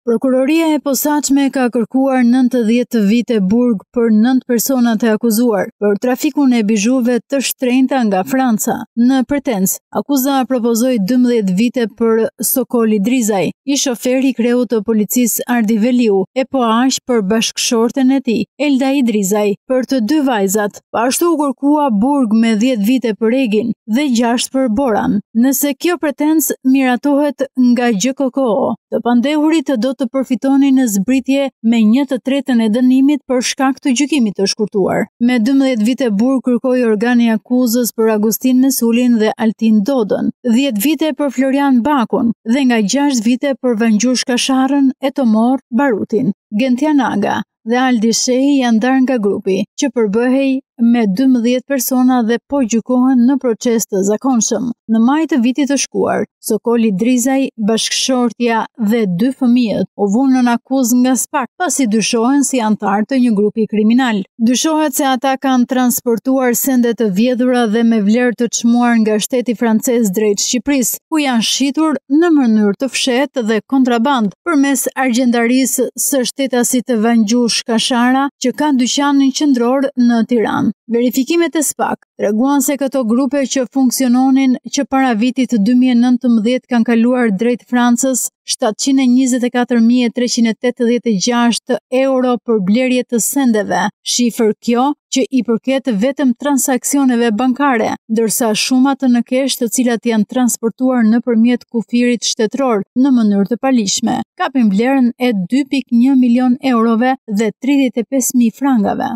Prokuroria e posaçme ka kërkuar 90 vite burg për 9 personat e akuzuar për trafikun e bizhuve të shtrenjta nga Franca. Në pretensë, akuza propozoi 12 vite për Sokoli Drizaj, i shoferi i kreut të policisë Ardi Veliu, e po aq për bashkëshorten e tij, Elda Idrizaj, për të 2 vajzat. Ashtu u kërkua burg me 10 vite për Egin dhe 6 për Boran. Nëse kjo pretensë miratohet nga GKKO, të pandehurit do të përfitonin në zbritje me 1/3 e dënimit për shkak të gjykimit të shkurtuar. Me 12 vite burg kërkoi organi i akuzës për Agustin Mesulin dhe Altin Dodën, 10 vite për Florian Bakun dhe nga 6 vite për Vangjush Kasharën e Tomor Barutin. Gentian Aga dhe Aldi Shehi janë ndarë nga grupi, që përbëhej me 12 persona dhe po gjykohen në proces të zakonshëm. Në maj të vitit të shkuar, Sokoli Drizaj, bashkëshortja dhe 2 fëmijët u vunë në akuzë nga SPAK, pasi dyshohen si antar të një grupi kriminal. Dyshohet se ata kanë transportuar sende të vjedhura dhe me vlerë të çmuar nga shteti francez drejt Shqipërisë, ku janë shitur në mënyrë të fshehtë dhe kontraband përmes argjendarisë së shtetasit të Vangjush Kashara, që ka dyqanin qendror në Tiranë. Verifikimet e SPAK treguan se këto grupe që funksiononin që para vitit 2019 kanë kaluar drejt Francës 724.386 euro për blerje të sendeve, shifër kjo që i përket vetëm transaksioneve bankare, ndërsa shumat në kesh të cilat janë transportuar nëpërmjet kufirit shtetëror në mënyrë të palishme, kapin vlerën e 2.1 milion eurove dhe 35.000 frangave.